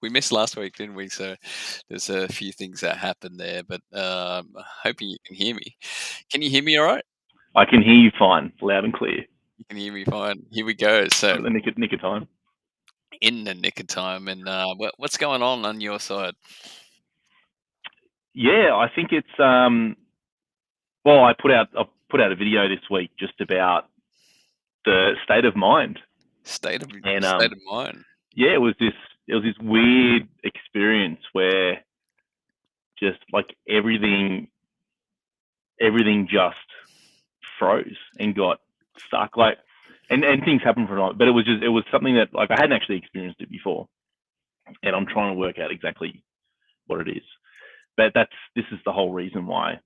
we missed last week, didn't we? So there's a few things that happened there, but hoping you can hear me. Can you hear me all right? I can hear you fine, loud and clear. You can hear me fine. Here we go. So I'm at the nick of time. in the nick of time, and what's going on your side? Yeah, I think it's well, I put out a video this week just about the state of mind, State of and state of mind. yeah, it was this weird experience where just like everything just froze and got stuck. Like, and things happen for a night, but it was something that like I hadn't actually experienced it before, and I'm trying to work out exactly what it is. But this is the whole reason why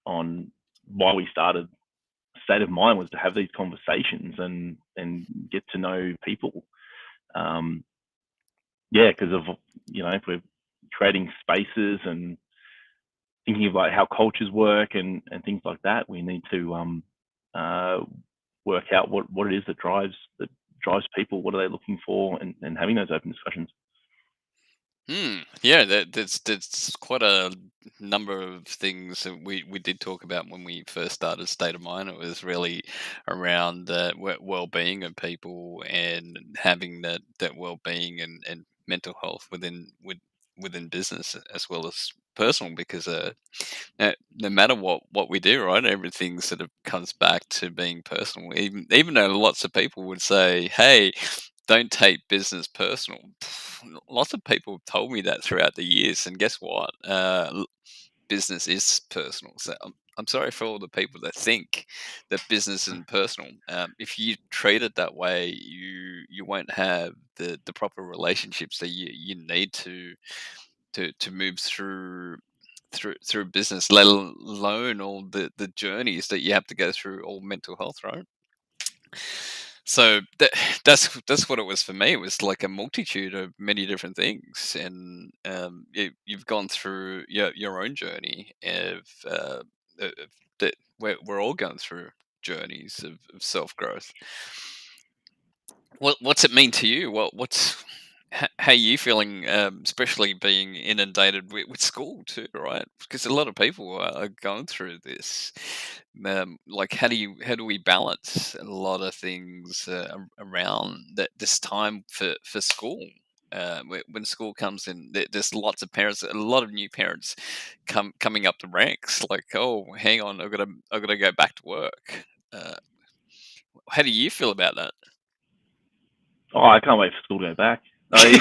we started State of Mind, was to have these conversations and get to know people. Yeah, because of if we're creating spaces and thinking about how cultures work and things like that, we need to work out what it is that drives people. What are they looking for, and having those open discussions. Yeah, that's quite a number of things that we did talk about when we first started State of Mind. It was really around the well-being of people and having that well-being and mental health within business as well as personal, because no matter what we do, right, everything sort of comes back to being personal. Even though lots of people would say, "Hey, don't take business personal." Lots of people have told me that throughout the years, and guess what? Business is personal. So I'm sorry for all the people that think that business isn't personal. If you treat it that way, you won't have the proper relationships that you need to move through business, let alone all the journeys that you have to go through, all mental health, right? So that's what it was for me. It was like a multitude of many different things, and you've gone through your own journey of that we're all going through journeys of self growth. What's it mean to you? How are you feeling, especially being inundated with school too, right? Because a lot of people are going through this. Like, how do we balance a lot of things around this time for school? When school comes in, there's lots of parents, a lot of new parents coming up the ranks. Like, oh, hang on, I've got to go back to work. Uh, how do you feel about that? Oh, I can't wait for school to go back. I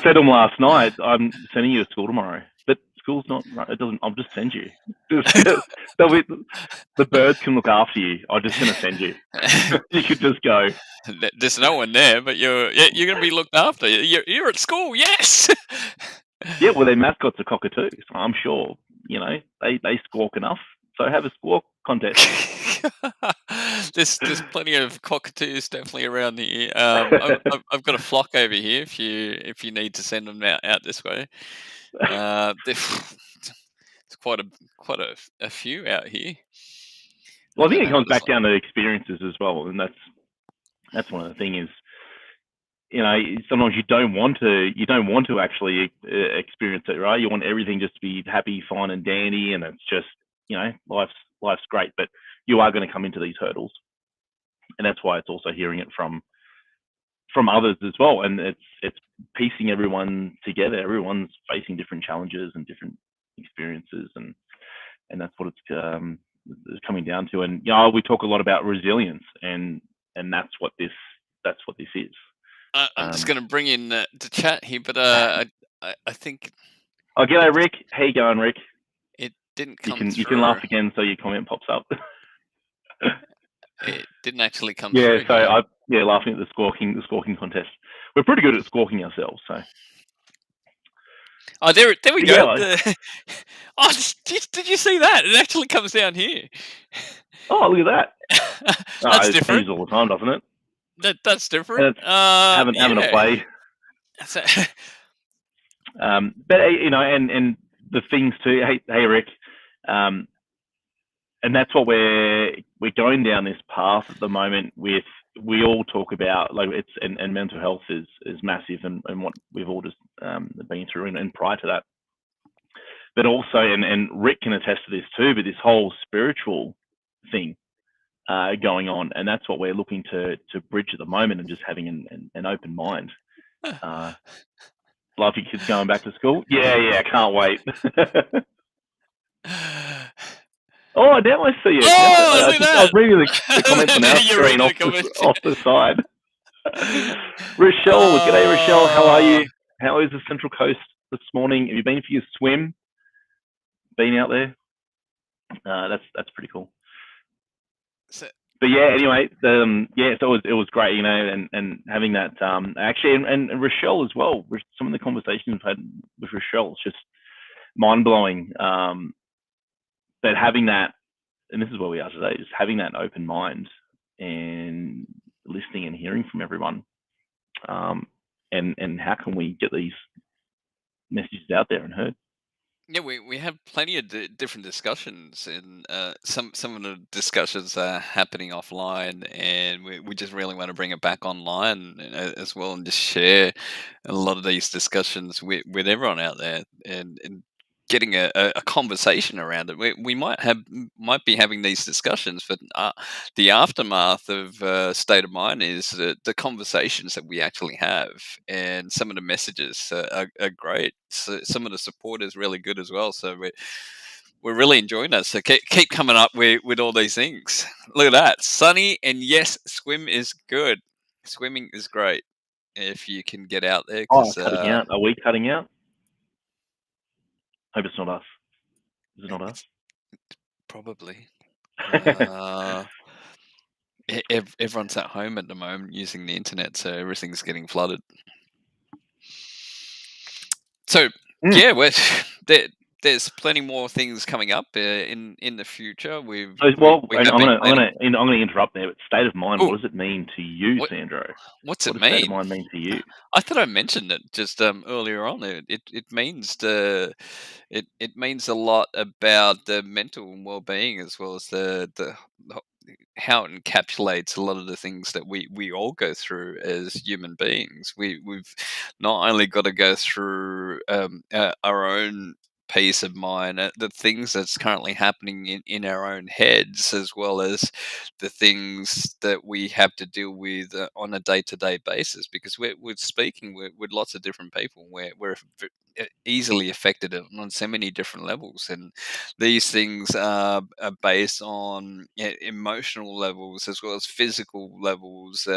said to him last night, I'm sending you to school tomorrow, but school's not. It doesn't. I'll just send you. The birds can look after you. I'm just going to send you. You could just go. There's no one there, but you're going to be looked after. You're at school, yes. Yeah, well, their mascot's a cockatoo, so I'm sure they squawk enough. So have a squawk contest. There's plenty of cockatoos definitely around here. I've got a flock over here. If you need to send them out this way, it's quite a few out here. Well, I don't think it know comes what it's back down to experiences as well, and that's one of the things. Sometimes you don't want to actually experience it, right? You want everything just to be happy, fine, and dandy, and it's just life's great, but you are going to come into these hurdles, and that's why it's also hearing it from others as well, and it's piecing everyone together. Everyone's facing different challenges and different experiences, and that's what it's coming down to. And we talk a lot about resilience, and that's what this is. I'm just going to bring in the chat here, but I think. Oh, g'day, Rick. How you going, Rick? It didn't come you through. You can laugh again, so your comment pops up. It didn't actually come through. Yeah, so laughing at the squawking contest. We're pretty good at squawking ourselves, so. Oh, there we go. Yeah, oh, did you see that? It actually comes down here. Oh, look at that. That's it different. changes all the time, doesn't it? That's different. Having a play. But and the things too. Hey, Rick. And that's what we're going down this path at the moment with we all talk about like it's and mental health is massive and what we've all just been through and prior to that, but also and Rick can attest to this too, but this whole spiritual thing going on, and that's what we're looking to bridge at the moment, and just having an open mind. Love your kids going back to school. Yeah, can't wait. Oh, now I see it. Oh, look at I was that! reading the comments on our You're screen reading off the comments. the side. Rochelle, g'day, Rochelle. How are you? How is the Central Coast this morning? Have you been for your swim? Been out there? That's pretty cool. But yeah, anyway, so it was great, you know, and having that actually, and Rochelle as well. Some of the conversations we've had with Rochelle is just mind blowing. But having that, and this is where we are today, just having that open mind and listening and hearing from everyone, and how can we get these messages out there and heard? Yeah, we have plenty of different discussions, and some of the discussions are happening offline, and we just really want to bring it back online as well, and just share a lot of these discussions with everyone out there, and getting a conversation around it. We might be having these discussions, but the aftermath of state of mind is the conversations that we actually have, and some of the messages are great. So some of the support is really good as well. So we're really enjoying that. So keep coming up with all these things. Look at that, Sunny, and yes, swim is good. Swimming is great if you can get out there, Oh, because cutting out? Are we cutting out? Hope it's not us. Is it not us? probably. Everyone's at home at the moment using the internet, so everything's getting flooded. So yeah, there's plenty more things coming up in the future. I'm gonna interrupt there. But state of mind, Ooh, what does it mean to you, what Sandro? what's What it does state of mean? mind mean to you? I thought I mentioned it just earlier on. It means it means a lot about the mental well-being, as well as the how it encapsulates a lot of the things that we all go through as human beings. We've not only got to go through our own peace of mind, the things that's currently happening in our own heads, as well as the things that we have to deal with on a day-to-day basis, because we're speaking with lots of different people. We're easily affected on so many different levels, and these things are based on emotional levels as well as physical levels,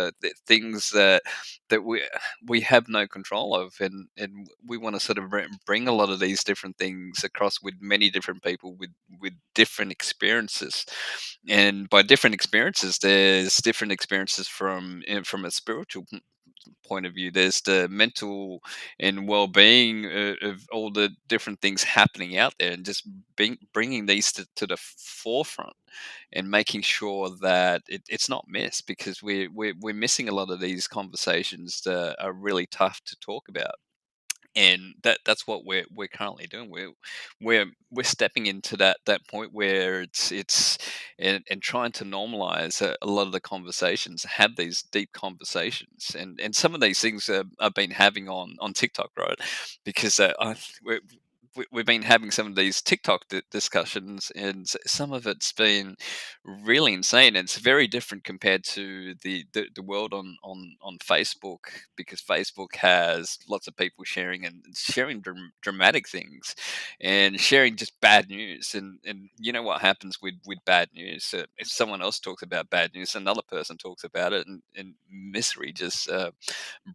things that we have no control of, and we want to sort of bring a lot of these different things across with many different people with different experiences. And by different experiences, there's different experiences from a spiritual point of view. There's the mental and well-being of all the different things happening out there, and just bringing these to the forefront, and making sure that it's not missed, because we're missing a lot of these conversations that are really tough to talk about. And that's what we're currently doing. We're stepping into that point where it's and trying to normalize a lot of the conversations, have these deep conversations, and some of these things I've been having on TikTok, right? Because we've been having some of these TikTok discussions, and some of it's been really insane. And it's very different compared to the world on Facebook, because Facebook has lots of people sharing, and sharing dramatic things, and sharing just bad news. And you know what happens with bad news? If someone else talks about bad news, another person talks about it, and misery just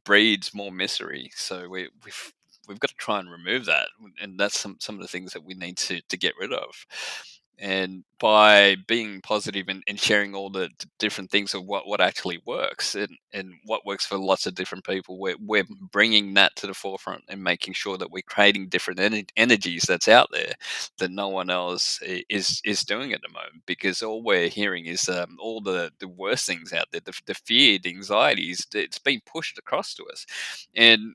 breeds more misery. So we've got to try and remove that, and that's some of the things that we need to get rid of. And by being positive, and sharing all the different things of what actually works, and what works for lots of different people, we're bringing that to the forefront, and making sure that we're creating different energies that's out there that no one else is doing at the moment. Because all we're hearing is all the worst things out there, the fear, the anxieties, it's being pushed across to us. And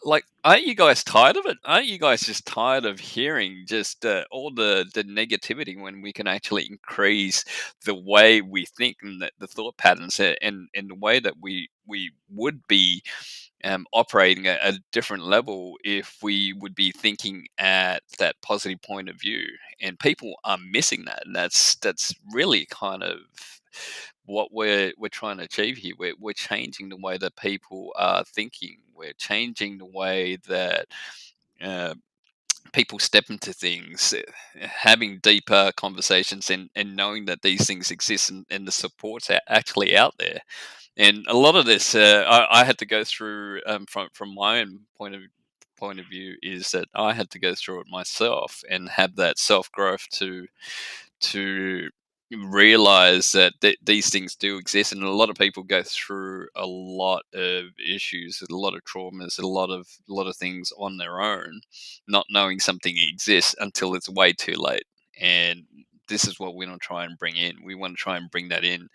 like, aren't you guys tired of it? Aren't you guys just tired of hearing just all the negativity when we can actually increase the way we think and the thought patterns and the way that we would be operating at a different level if we would be thinking at that positive point of view, and people are missing that, and that's really kind of what we're trying to achieve here. We're changing the way that people are thinking. We're changing the way that uh, people step into things, having deeper conversations, and knowing that these things exist, and the support's actually out there. And a lot of this, I had to go through from my own point of view, is that I had to go through it myself and have that self growth to realize that these things do exist, and a lot of people go through a lot of issues, a lot of traumas, a lot of things on their own, not knowing something exists until it's way too late. And this is what we want to try and bring in. We want to try and bring that in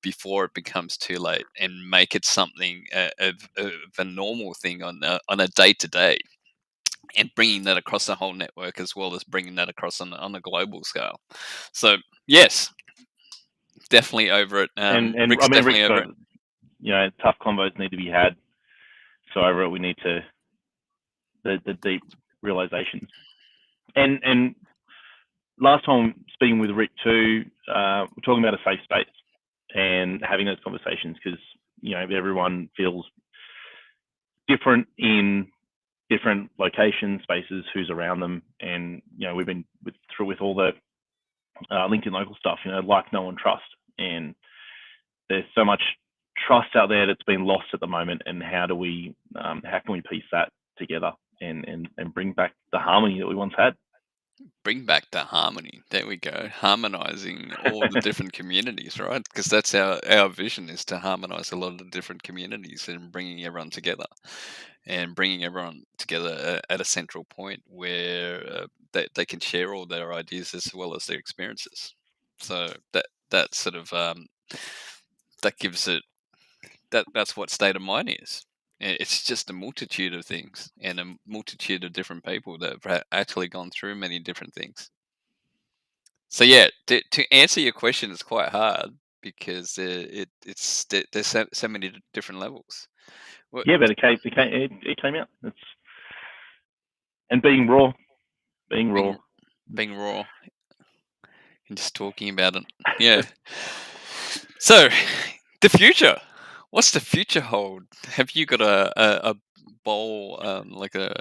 before it becomes too late, and make it something of a normal thing on a day to day, and bringing that across the whole network, as well as bringing that across on a global scale. So yes, definitely over it. And Rick's I mean, definitely over it. tough convos need to be had. So over it, we need to the deep realizations. And last time speaking with Rick too, we're talking about a safe space and having those conversations, because everyone feels different in different locations, spaces, who's around them, and we've been through with all the LinkedIn local stuff. Like, know, and trust, and there's so much trust out there that's been lost at the moment. And how can we piece that together and bring back the harmony that we once had? Bring back the harmony. There we go. Harmonizing all the different communities, right? Because that's our vision, is to harmonize a lot of the different communities and bringing everyone together, and bringing everyone together at a central point where they can share all their ideas as well as their experiences. So that sort of that gives it that's what state of mind is. It's just a multitude of things and a multitude of different people that have actually gone through many different things. So yeah, to answer your question is quite hard, because there's so many different levels. Yeah, but it came out. And being raw, being raw, and just talking about it. Yeah. So, the future. What's the future hold? Have you got a bowl, like I'm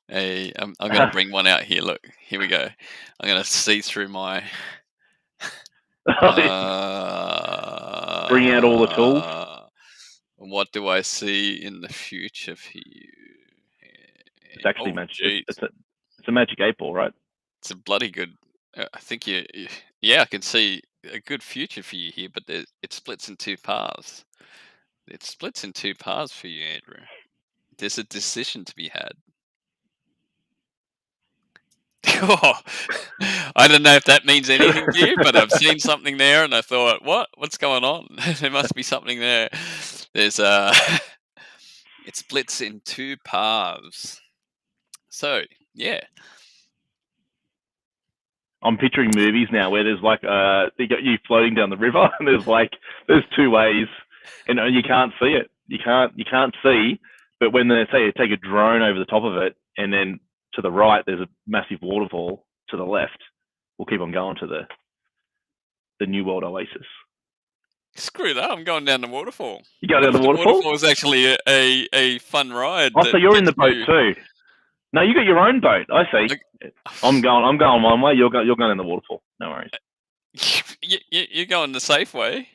going to bring one out here. Look, here we go. I'm going to see through my. Bring out all the tools. What do I see in the future for you? It's actually magic. It's a magic 8 ball, right? It's a bloody good. I think yeah, I can see a good future for you here, but it splits in two paths. It splits in two paths for you, Andrew. There's a decision to be had. Oh, I don't know if that means anything to you, but I've seen something there, and I thought, what's going on? There must be something there. There's it splits in two paths. So yeah, I'm picturing movies now where there's like they got you floating down the river, and there's two ways, and you can't see it. You can't see, but when they say take a drone over the top of it, and then to the right there's a massive waterfall, to the left we'll keep on going to the New World Oasis. Screw that! I'm going down the waterfall. You go down the waterfall? The waterfall is actually a fun ride. Oh, so you're in the boat too? No, you got your own boat. I see. I'm going one way. You're going in the waterfall. No worries. You're going the safe way.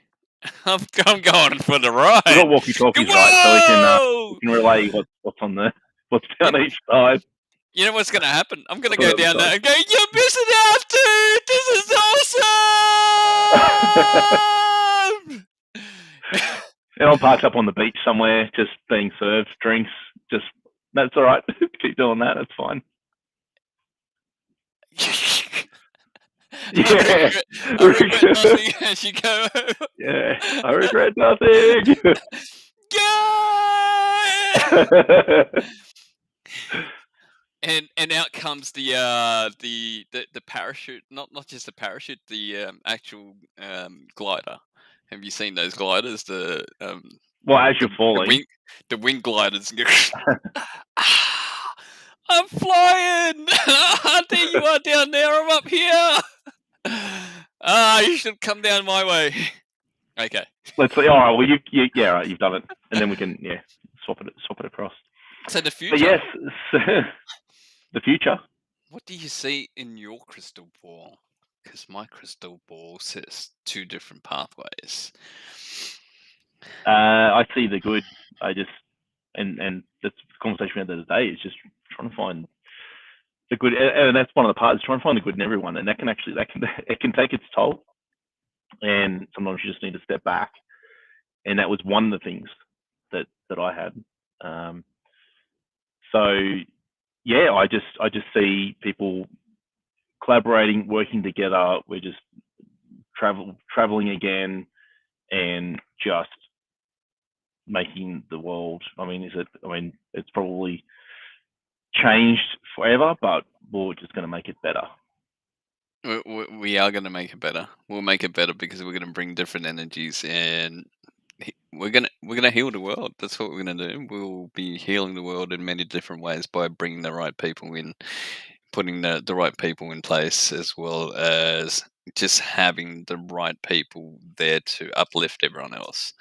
I'm going for the ride. We've got walkie-talkies, right? So we can relay what's down each side. You know what's going to happen? I'm going to go down there and go, you're missing out, dude! This is awesome! And I'm parked up on the beach somewhere, just being served drinks. That's all right. Keep doing that. That's fine. Yeah. I regret nothing as you go. Yeah. I regret nothing. Yeah! And out comes the parachute, not just the parachute, the actual glider. Have you seen those gliders? Well, as The you're the falling, wing the wing gliders. Ah, I'm flying. There you are down there. I'm up here. You should come down my way. Okay. let's say, all right, well, yeah, right, you've done it, and then we can, yeah, swap it across. So the But future. yes, so, the future. What do you see in your crystal ball? Because my crystal ball says two different pathways. I see the good. I just and that's the conversation we had the other day. Is just trying to find the good, and that's one of the parts. Trying to find the good in everyone, and that can actually it can take its toll, and sometimes you just need to step back. And that was one of the things that I had. So yeah, I just see people collaborating, working together. We're just traveling again, and just making the world. I mean, it's probably changed forever, but we're just going to make it better. We are going to make it better. We'll make it better because we're going to bring different energies, and we're gonna heal the world. That's what we're gonna do. We'll be healing the world in many different ways by bringing the right people in, putting the right people in place, as well as just having the right people there to uplift everyone else.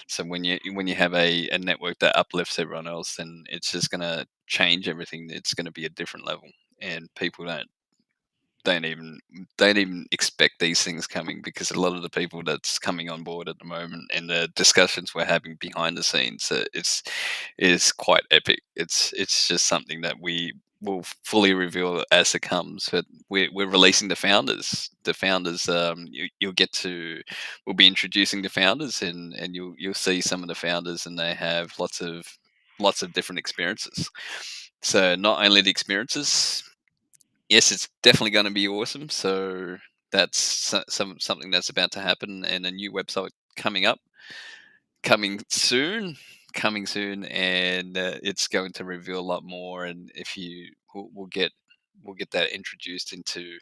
So when you have a network that uplifts everyone else, then it's just gonna change everything. It's gonna be a different level, and people don't even don't even expect these things coming, because a lot of the people that's coming on board at the moment and the discussions we're having behind the scenes, is quite epic. It's just something that we will fully reveal as it comes. But we're releasing the founders. You'll get to we'll be introducing the founders, and you'll see some of the founders, and they have lots of different experiences. So not only the experiences, yes, it's definitely going to be awesome. So that's something that's about to happen, and a new website coming up, coming soon, coming soon, and it's going to reveal a lot more. And if you, we'll get that introduced into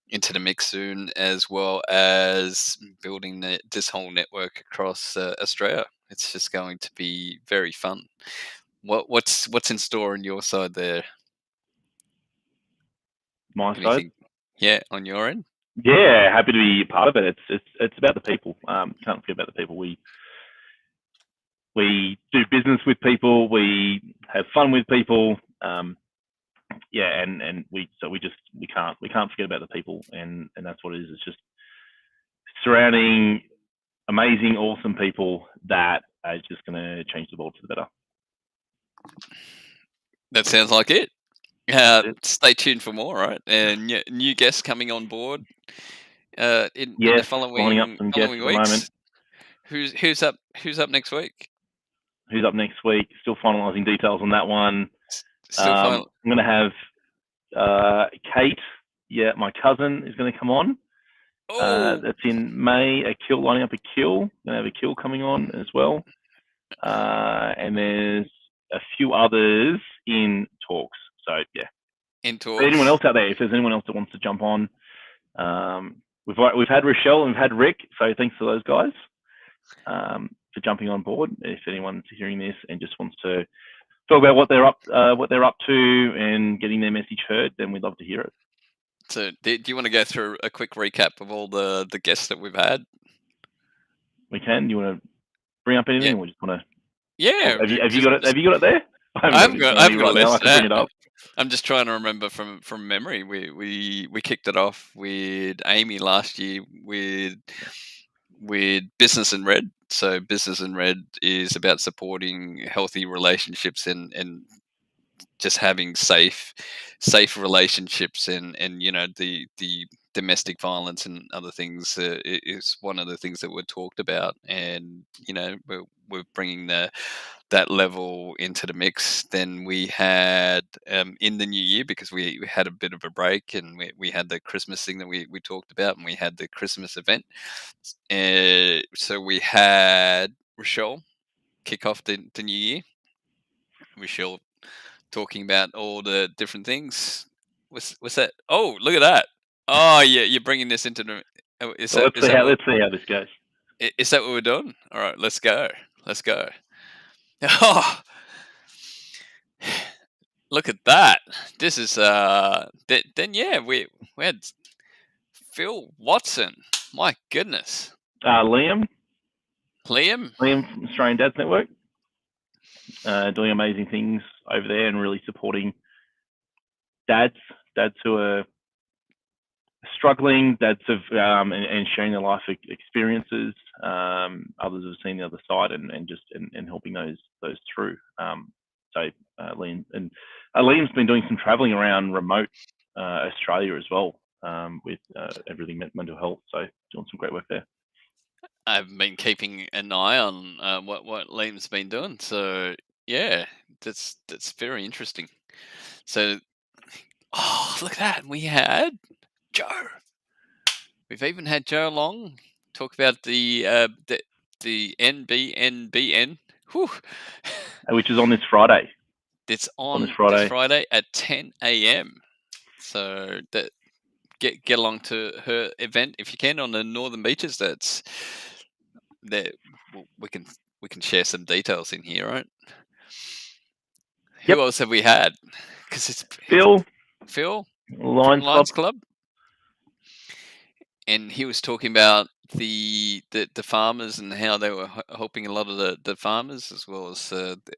the mix soon, as well as building this whole network across Australia. It's just going to be very fun. What's in store on your side there? My side. Anything? Yeah, on your end. Yeah, happy to be part of it. It's about the people. Can't forget about the people. We do business with people. We have fun with people. Yeah, and we can't forget about the people, and that's what it is. It's just surrounding amazing, awesome people that are just going to change the world for the better. That sounds like it. That's it. Stay tuned for more, right? And new guests coming on board in the Yes, lining up some guests following at the moment. weeks. Who's up next week? Who's up next week? Still finalising details on that one. Still I'm going to have Kate. Yeah, my cousin is going to come on. Oh, That's in May. Lining up a kill. Going to have a kill coming on as well. And there's a few others in talks. So yeah. in But anyone talks. else out there? If there's anyone else that wants to jump on, we've had Rochelle and we've had Rick. So thanks to those guys for jumping on board. If anyone's hearing this and just wants to talk about what they're up to and getting their message heard, then we'd love to hear it. So, do you want to go through a quick recap of all the guests that we've had? We can. You want to bring up anything, Yeah, or just want to? yeah. Have you got it? Have you got it there? I haven't got it in front I of me haven't got a right now. I list. can bring it up. I'm just trying to remember from memory. We kicked it off with Amy last year with Business in Red. So Business in Red is about supporting healthy relationships, and just having safe relationships, and the domestic violence and other things is one of the things that were talked about, and we're bringing that level into the mix. Then we had in the new year, because we had a bit of a break, and we had the Christmas thing that we talked about, and we had the Christmas event. So we had Rochelle kick off the new year. Rochelle talking about all the different things. What's that? Oh, look at that! Oh, yeah, you're bringing this into the. Is Well, that is that what let's see how this goes. is that what we're doing? All right, let's go. Let's go. Oh, look at that! This is then yeah, we had Phil Watson. My goodness, Liam Liam. from Australian Dads Network, doing amazing things over there and really supporting dads who are struggling, dads have and sharing their life experiences. Others have seen the other side and helping those through. Liam and Liam's been doing some traveling around remote Australia as well, with everything mental health. So doing some great work there. I've been keeping an eye on what Liam's been doing. So yeah, that's very interesting. So, oh, look at that! We had Joe. We've even had Joe Long talk about the NBNBN. Whew. Which is on this Friday. It's On on this this Friday. Friday at 10 a.m. So that get along to her event if you can on the Northern Beaches. That's that we can share some details in here, right? Yep. Who else have we had? Because it's Phil Phil Lions from Lions Club, and he was talking about the farmers and how they were helping a lot of the farmers as well as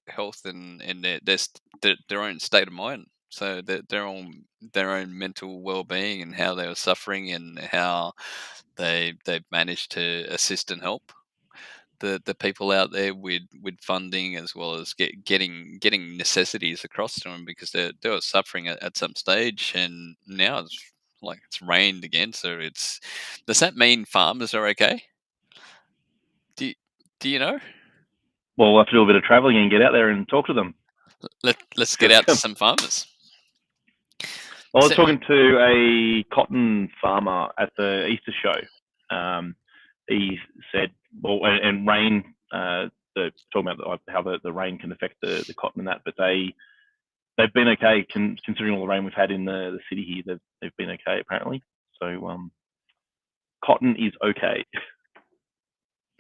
health and their own state of mind. So their own mental well being and how they were suffering and how they've managed to assist and help the people out there with funding as well as getting necessities across to them because they were suffering at some stage and now it's like it's rained again. So does that mean farmers are okay? Do you know? Well, we'll have to do a bit of traveling and get out there and talk to them. Let's get out to some farmers. I was talking to a cotton farmer at the Easter show. He said, well, and rain, talking about how the rain can affect the cotton and that, but they've been okay considering all the rain we've had in the city here. They've been okay apparently. So cotton is okay.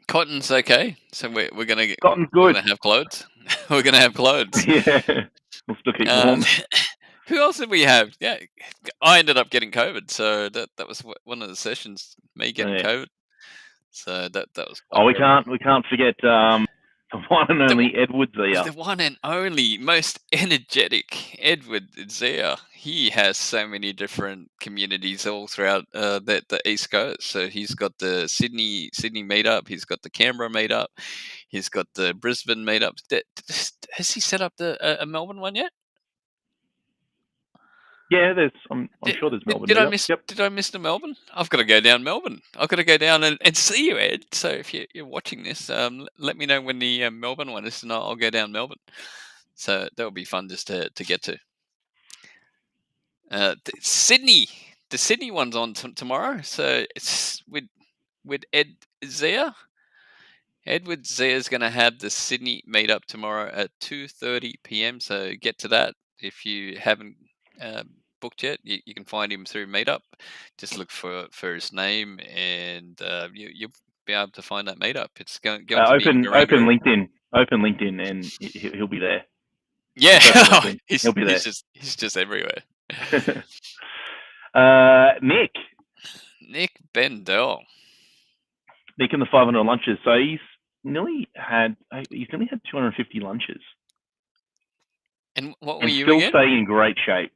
Cotton's okay. So we're gonna get Cotton's good. We're gonna have clothes. We're gonna have clothes. Yeah, we'll still keep warm. Who else did we have? Yeah, I ended up getting COVID, so that was one of the sessions. Me getting COVID, so that was. We can't forget the one and only Edward Zia. The one and only, most energetic Edward Zia. He has so many different communities all throughout the East Coast. So he's got the Sydney meetup. He's got the Canberra meetup. He's got the Brisbane meetup. Has he set up a Melbourne one yet? Yeah, I'm sure there's Melbourne. Did I miss the Melbourne? I've got to go down Melbourne. I've got to go down and see you, Ed. So if you're watching this, let me know when the Melbourne one is, and I'll go down Melbourne. So that would be fun just to get to. Sydney, the Sydney one's on tomorrow. So it's with Ed Zia. Edward Zia is going to have the Sydney meetup tomorrow at 2:30 p.m. So get to that if you haven't. Booked yet, you can find him through Meetup. Just look for his name, and you'll be able to find that Meetup. It's going to open LinkedIn, and he'll be there. Yeah, he'll be there. He's just everywhere. Nick Bendel. Nick and the 500 lunches. So he's nearly had 250 lunches. And what were you still again? Staying in great shape.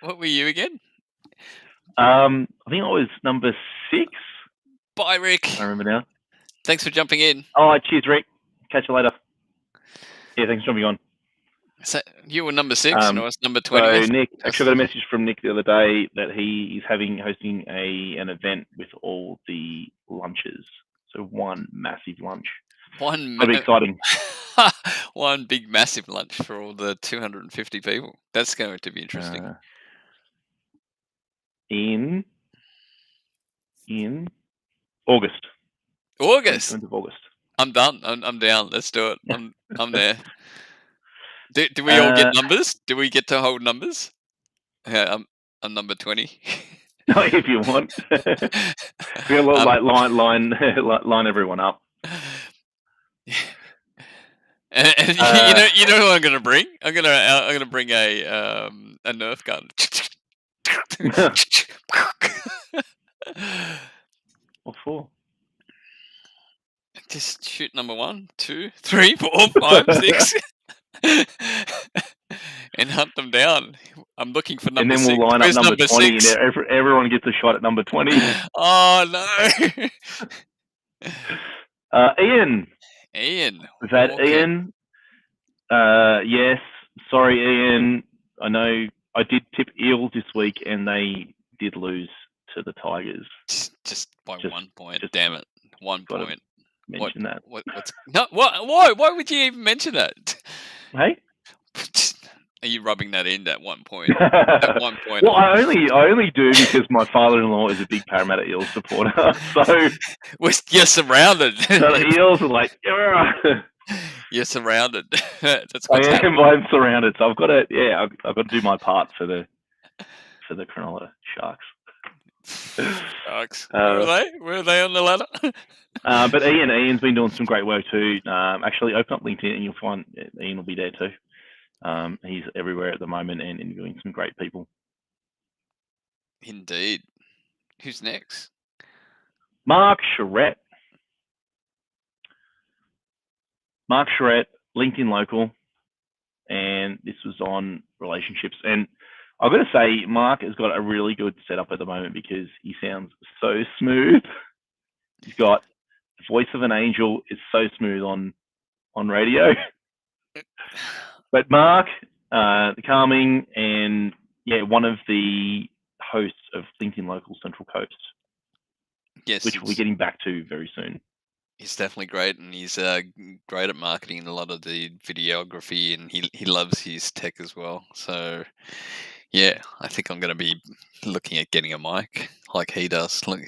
What were you again? I think I was number 6. Bye, Rick. I remember now. Thanks for jumping in. Oh, cheers, Rick. Catch you later. Yeah, thanks for jumping on. So you were number 6, and I was number 20. So Nick, actually, I got a message from Nick the other day that he is hosting an event with all the lunches. So one massive lunch. That'll be exciting. One big massive lunch for all the 250 people. That's going to be interesting. In August. 7th of August. I'm done. I'm down. Let's do it. I'm there. Do we all get numbers? Do we get to hold numbers? Yeah, I'm number 20. If you want, we'll like line everyone up. And you know who I'm gonna bring? I'm gonna bring a Nerf gun. What for? Just shoot number 1, 2, 3, 4, 5, 6, and hunt them down. I'm looking for number And then 6. we'll line up Where's number 20, 6? and everyone gets a shot at number 20. Oh no! Ian. Ian. Is that Walker. Ian? Yes. Sorry, Ian. I know I did tip Eels this week, and they did lose to the Tigers. Just by 1 point. Damn it! 1 point. Mention that. What's no? Why? Why would you even mention that? Hey. Are you rubbing that in at 1 point? At 1 point. Well, I only do because my father-in-law is a big Parramatta Eels supporter. So you're surrounded. So the Eels are like, you're surrounded. That's I'm surrounded. So I've got to, I've got to do my part for the Cronulla Sharks. Sharks. Where are they? Where are they on the ladder? But Ian's been doing some great work too. Actually, open up LinkedIn and you'll find Ian will be there too. He's everywhere at the moment and interviewing some great people. Indeed. Who's next? Mark Charette. Mark Charette, LinkedIn local, and this was on relationships. And I've got to say, Mark has got a really good setup at the moment because he sounds so smooth. He's got the voice of an angel. It's so smooth on radio. But Mark, calming, and one of the hosts of LinkedIn Local Central Coast. Yes, which we'll be getting back to very soon. He's definitely great, and he's great at marketing a lot of the videography, and he loves his tech as well. So, yeah, I think I'm going to be looking at getting a mic like he does. Look,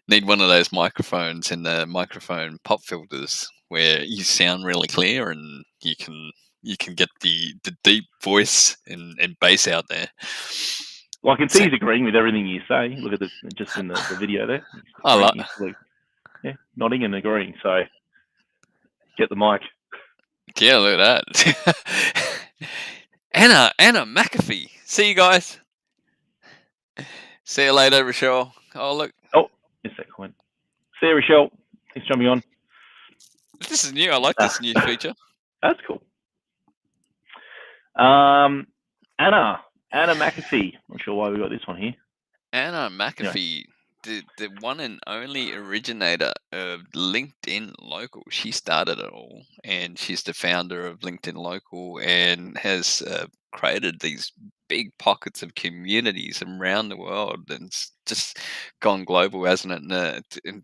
need one of those microphones and the microphone pop filters where you sound really clear and you can get the deep voice and bass out there. Well, I can see he's agreeing with everything you say. Look at just in the video there. Nodding and agreeing. So get the mic. Yeah, look at that. Anna McAfee. See you guys. See you later, Rochelle. Oh, look. Oh, yes, that comment. See you, Rochelle. Thanks for jumping on. This is new. I like this new feature. That's cool. Anna McAfee. Not sure why we got this one here. Anna McAfee, the one and only originator of LinkedIn Local. She started it all, and she's the founder of LinkedIn Local and has created these big pockets of communities around the world, and it's just gone global, hasn't it? And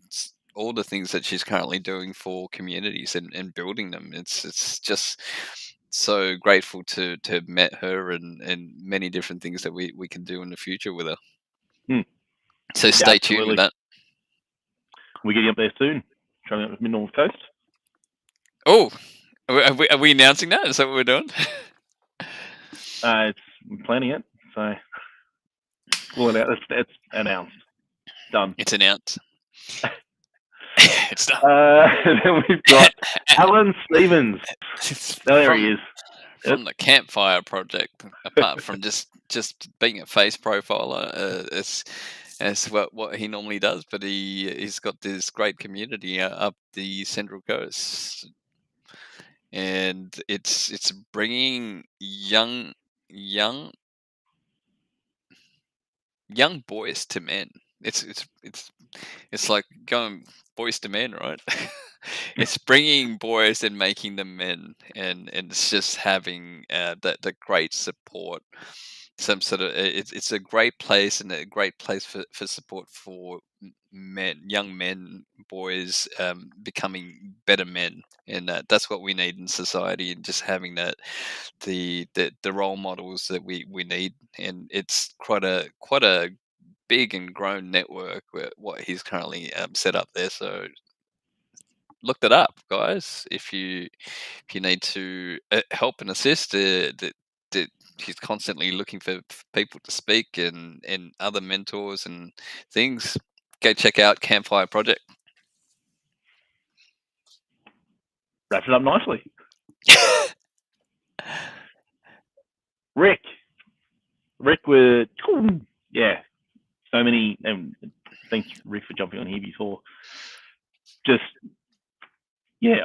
all the things that she's currently doing for communities and building them. It's just so grateful to have met her and many different things that we can do in the future with her. So stay tuned with that. We're getting up there soon. Traveling up the Mid-North Coast. Oh, are we announcing that? Is that what we're doing? We're planning it. So it's announced. Done. It's announced. It's done. Then we've got Alan Stevens. There he is. From the Campfire Project, apart from just being a face profiler, as what he normally does, but he's got this great community up the Central Coast, and it's bringing young boys to men. It's like going boys to men, right? It's bringing boys and making them men, and it's just having the great support. Some sort of it's a great place, and a great place for support for men, young men, boys, becoming better men, and that's what we need in society, and just having that the role models that we need, and it's quite a big and grown network what he's currently set up there. So look that up, guys. If you need to help and assist, that he's constantly looking for people to speak and other mentors and things. Go check out Campfire Project. Wraps it up nicely. Rick with so many, and thanks Rick for jumping on here before. Just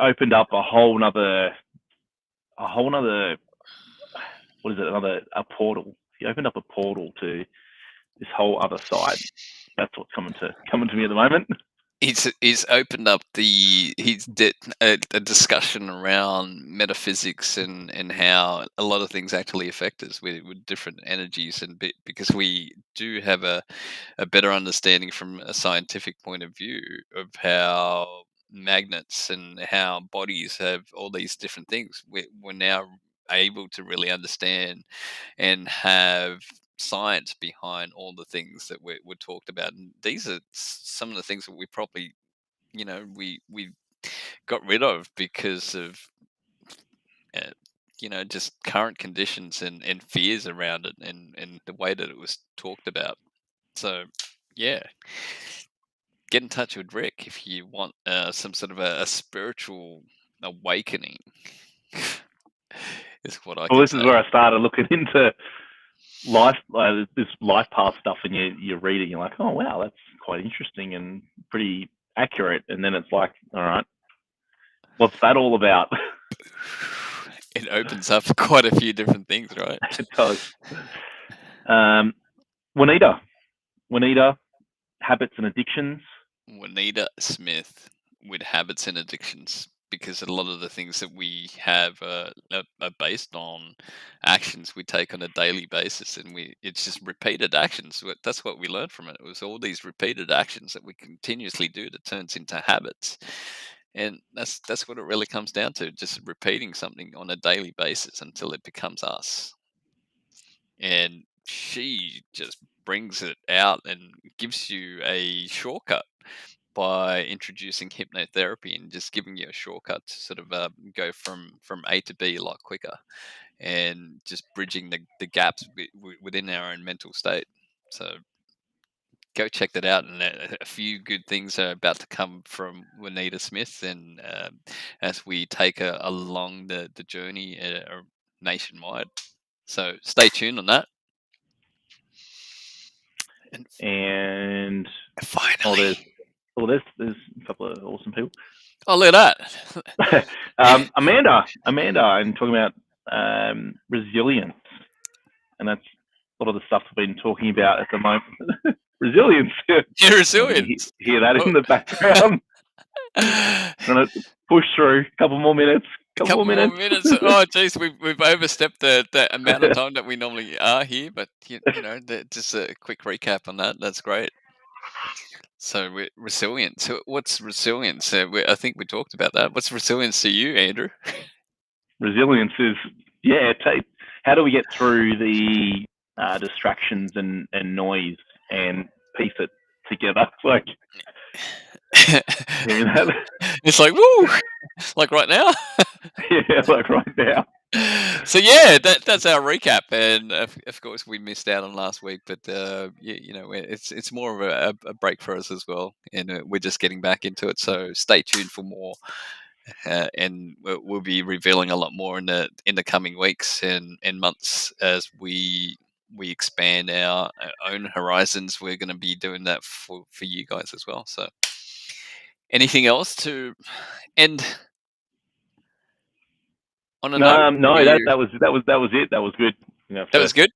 opened up a whole nother what is it? A portal. He opened up a portal to this whole other side. That's what's coming to me at the moment. He's opened up a discussion around metaphysics and how a lot of things actually affect us with different energies, and because we do have a better understanding from a scientific point of view of how magnets and how bodies have all these different things. We're now able to really understand and have science behind all the things that we're talked about, and these are some of the things that we probably we got rid of because of just current conditions and fears around it, and the way that it was talked about. So yeah, get in touch with Rick if you want some sort of a spiritual awakening. Is what I Well, this say. is where I started looking into life, this life path stuff, and you're reading, you're like, oh wow, that's quite interesting and pretty accurate. And then it's like, all right, what's that all about? It opens up quite a few different things, right? It does. Juanita, habits and addictions. Juanita Smith with habits and addictions, because a lot of the things that we have are based on actions we take on a daily basis, and it's just repeated actions. That's what we learned from it. It was all these repeated actions that we continuously do that turns into habits, and that's what it really comes down to: just repeating something on a daily basis until it becomes us. And she just brings it out and gives you a shortcut by introducing hypnotherapy and just giving you a shortcut to sort of go from A to B a lot quicker, and just bridging the gaps within our own mental state. So go check that out, and a few good things are about to come from Juanita Smith, and as we take along the journey nationwide. So stay tuned on that. And finally, there's a couple of awesome people. Oh, look at that. Amanda, and talking about resilience, and that's a lot of the stuff we've been talking about at the moment. Resilience. Yeah, resilience. Hear that in the background. Trying to push through. Couple more minutes. Couple more minutes. Oh, geez, we've overstepped the amount of time that we normally are here, but just a quick recap on that. That's great. So resilience. So what's resilience? I think we talked about that. What's resilience to you, Andrew? Resilience is how do we get through the distractions and noise and piece it together? Like, it's like, woo, like right now. Yeah, like right now. So yeah, that's our recap, and of course we missed out on last week, but it's more of a break for us as well, and we're just getting back into it. So stay tuned for more, and we'll be revealing a lot more in the coming weeks and months as we expand our own horizons. We're going to be doing that for you guys as well. So anything else to end? On a note? No, that was it. That was good. That was good.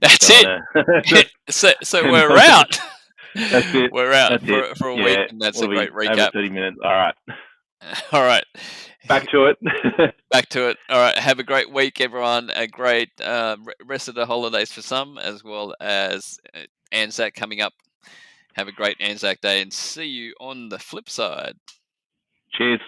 That's it. So we're out. That's it. We're out That's for a week, and that's a great recap. Over 30 minutes. All right. All right. Back to it. Back to it. All right. Have a great week, everyone. A great rest of the holidays for some, as well as Anzac coming up. Have a great Anzac Day, and see you on the flip side. Cheers.